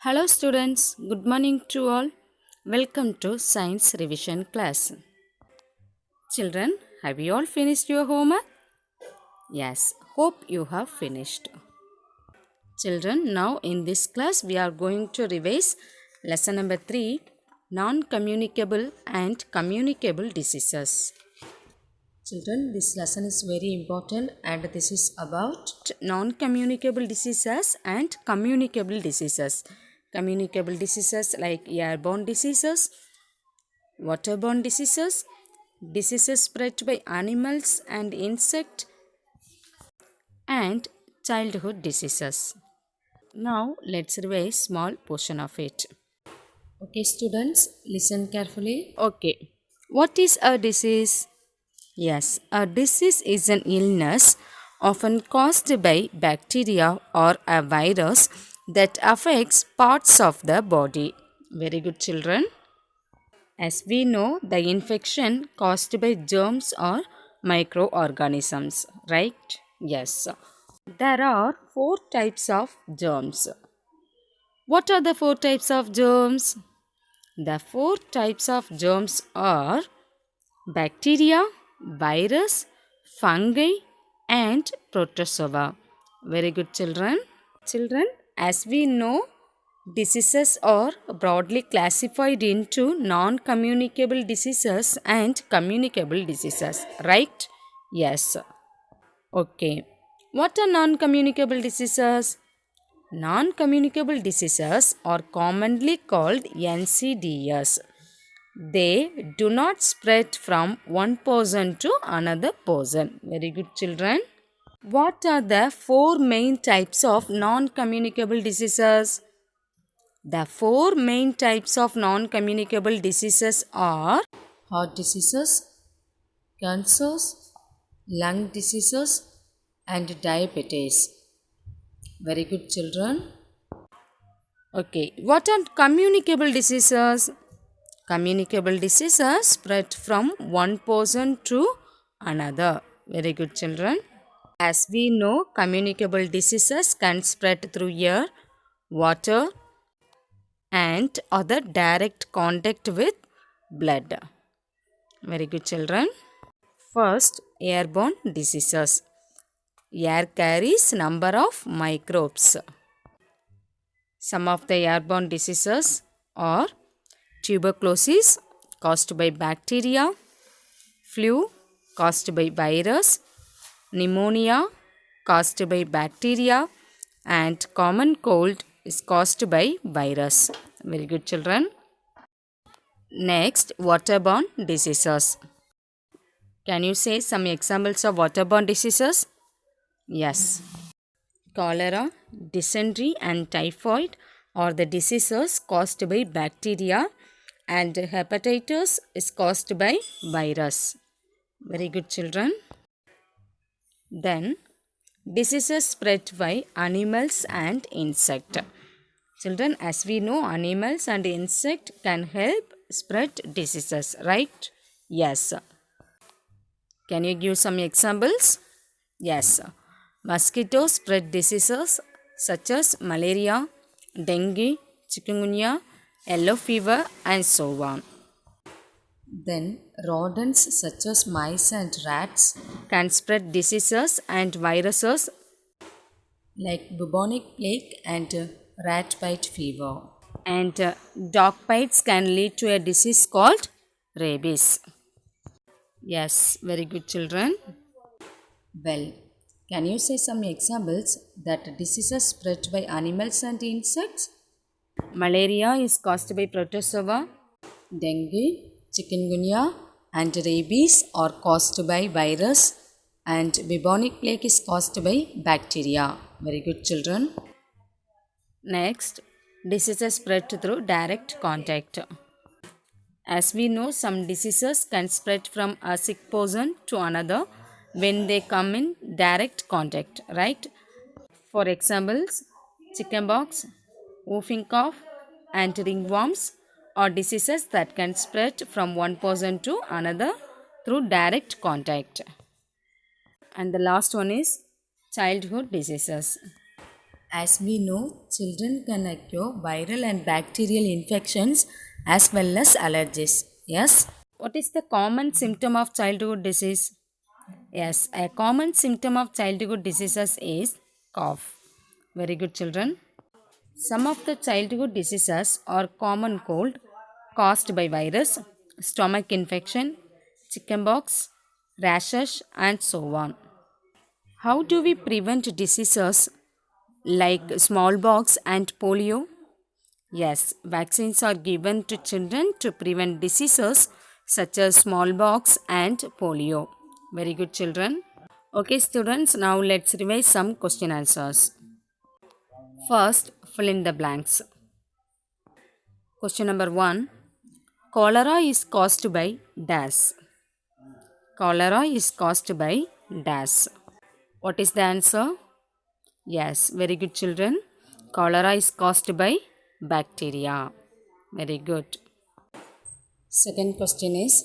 Hello students, good morning to all. Welcome to Science Revision class. Children, have you all finished your homework? Yes, hope you have finished. Children, now in this class we are going to revise lesson number 3, non-communicable and communicable diseases. Children, this lesson is very important and this is about non-communicable diseases and communicable diseases. Communicable diseases like airborne diseases, waterborne diseases, diseases spread by animals and insects, and childhood diseases. Now let's revise small portion of it. Okay students, listen carefully. Okay, what is a disease? Yes, a disease is an illness often caused by bacteria or a virus that affects parts of the body. Very good children. As we know, the infection caused by germs or microorganisms, right? Yes. There are 4 types of germs. What are the 4 types of germs? The 4 types of germs are bacteria, virus, fungi and protozoa. Very good children. Children, as we know, diseases are broadly classified into non-communicable diseases and communicable diseases, right? Yes. Okay. What are non-communicable diseases? Non-communicable diseases are commonly called NCDs. They do not spread from one person to another person. Very good children. What are the 4 main types of non-communicable diseases? The 4 main types of non-communicable diseases are heart diseases, cancers, lung diseases and diabetes. Very good children. Okay, what are communicable diseases? Communicable diseases spread from one person to another. Very good children. As we know, communicable diseases can spread through air, water and other direct contact with blood. Very good children. First, airborne diseases. Air carries number of microbes. Some of the airborne diseases are tuberculosis caused by bacteria, flu caused by virus, pneumonia caused by bacteria and common cold is caused by virus. Very good children. Next, waterborne diseases. Can you say some examples of waterborne diseases? Yes. Cholera, dysentery and typhoid are the diseases caused by bacteria and hepatitis is caused by virus. Very good children. Then, diseases spread by animals and insect. Children, as we know, animals and insect can help spread diseases, right? Yes. Can you give some examples? Yes. Mosquitoes spread diseases such as malaria, dengue, chikungunya, yellow fever and so on. Then rodents such as mice and rats can spread diseases and viruses like bubonic plague and rat bite fever. And dog bites can lead to a disease called rabies. Yes, very good children. Well, can you say some examples that diseases spread by animals and insects? Malaria is caused by protozoa. Dengue, chikungunya and rabies are caused by virus and bubonic plague is caused by bacteria. Very good children. Next, diseases spread through direct contact. As we know, some diseases can spread from a sick person to another when they come in direct contact, right? For examples, chickenpox, whooping cough and ringworms are diseases that can spread from one person to another through direct contact. And the last one is childhood diseases. As we know, children can acquire viral and bacterial infections as well as allergies. Yes. What is the common symptom of childhood disease? Yes, a common symptom of childhood diseases is cough. Very good, children. Some of the childhood diseases are common cold caused by virus, stomach infection, chickenpox, rashes, and so on. How do we prevent diseases like smallpox and polio? Yes, vaccines are given to children to prevent diseases such as smallpox and polio. Very good, children. Okay, students, now let's revise some question answers. First, fill in the blanks. Question number 1. Cholera is caused by dash. Cholera is caused by dash. What is the answer? Yes, very good, children. Cholera is caused by bacteria. Very good. Second question is,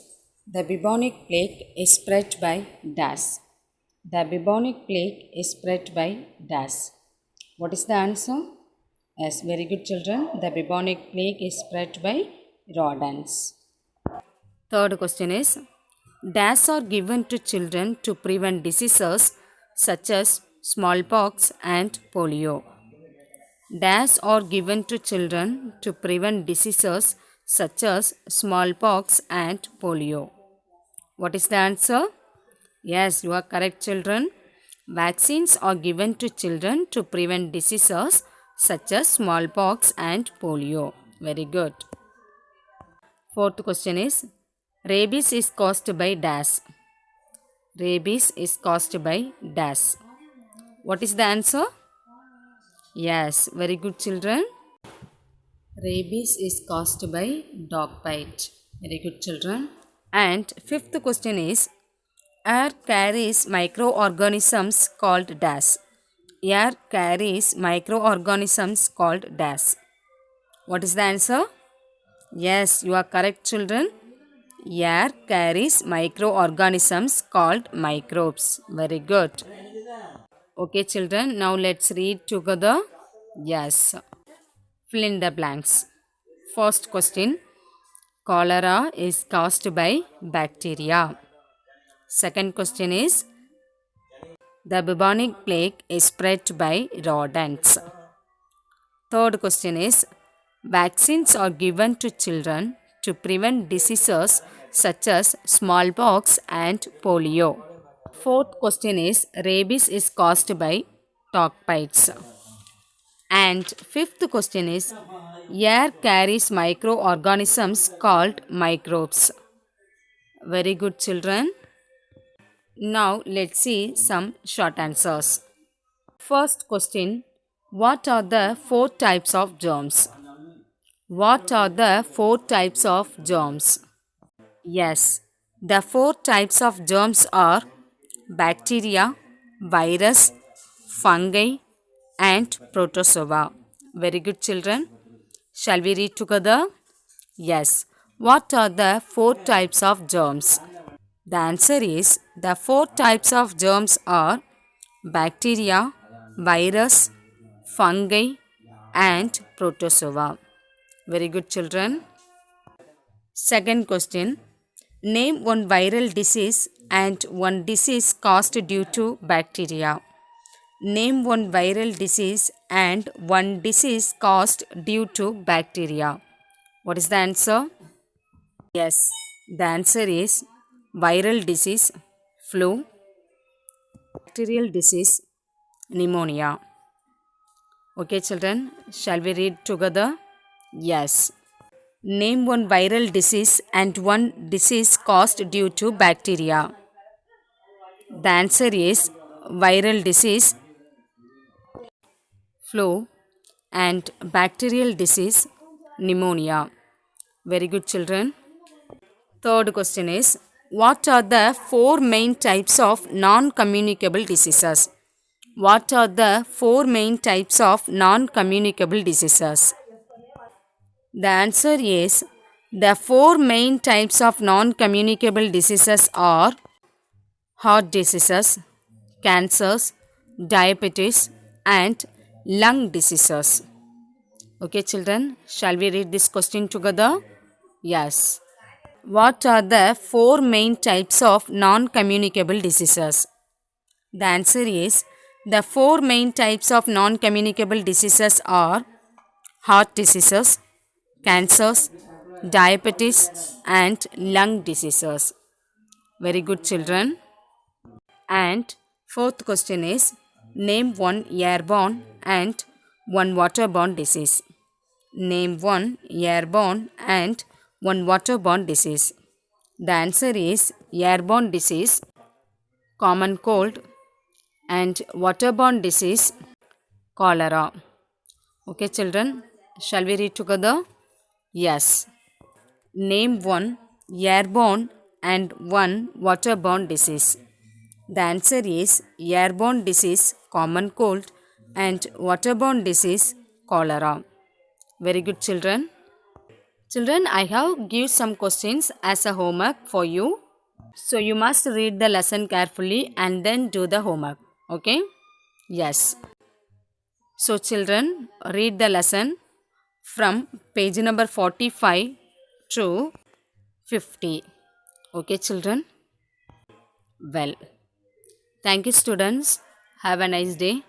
the bubonic plague is spread by dash. The bubonic plague is spread by dash. What is the answer? Yes, very good, children. The bubonic plague is spread by rodents. Third question is, dash are given to children to prevent diseases such as smallpox and polio. Dash are given to children to prevent diseases such as smallpox and polio. What is the answer? Yes, you are correct, children. Vaccines are given to children to prevent diseases such as smallpox and polio. Very good. Fourth question is, rabies is caused by dash. Rabies is caused by dash. What is the answer? Yes, very good, children. Rabies is caused by dog bite. Very good, children. And fifth question is, air carries microorganisms called dash. Air carries microorganisms called dash. What is the answer? Yes, you are correct, children. Air carries microorganisms called microbes. Very good. Okay, children, now let's read together. Yes. Fill in the blanks. First question, cholera is caused by bacteria. Second question is, the bubonic plague is spread by rodents. Third question is, vaccines are given to children to prevent diseases such as smallpox and polio. Fourth question is, rabies is caused by dog bites. And fifth question is, air carries microorganisms called microbes. Very good, children. Now let's see some short answers. First question, what are the 4 types of germs? What are the 4 types of germs? Yes, the 4 types of germs are bacteria, virus, fungi, and protozoa. Very good, children. Shall we read together? Yes. What are the 4 types of germs? The answer is, the 4 types of germs are bacteria, virus, fungi, and protozoa. Very good, children. Second question, name one viral disease and one disease caused due to bacteria. Name one viral disease and one disease caused due to bacteria. What is the answer? Yes, the answer is viral disease, flu, bacterial disease, pneumonia. Okay, children, shall we read together? Yes. Name one viral disease and one disease caused due to bacteria. The answer is viral disease, flu, and bacterial disease, pneumonia. Very good, children. Third question is, what are the 4 main types of non-communicable diseases? What are the 4 main types of non-communicable diseases? The answer is, the 4 main types of non-communicable diseases are heart diseases, cancers, diabetes, and lung diseases. Okay, children, shall we read this question together? Yes. What are the four main types of non-communicable diseases? The answer is the four main types of non-communicable diseases are heart diseases, cancers, diabetes, and lung diseases. Very good, children. And fourth question is name one airborne and one waterborne disease. Name one airborne and one waterborne disease. The answer is airborne disease, common cold, and waterborne disease, cholera. Okay, children, shall we read together? Yes. Name one airborne and one waterborne disease. The answer is airborne disease, common cold, and waterborne disease, cholera. Very good, children. Children, I have give some questions as a homework for you. So you must read the lesson carefully and then do the homework. Okay? Yes. So children, read the lesson from page number 45 to 50. Okay, children? Well, thank you, students. Have a nice day.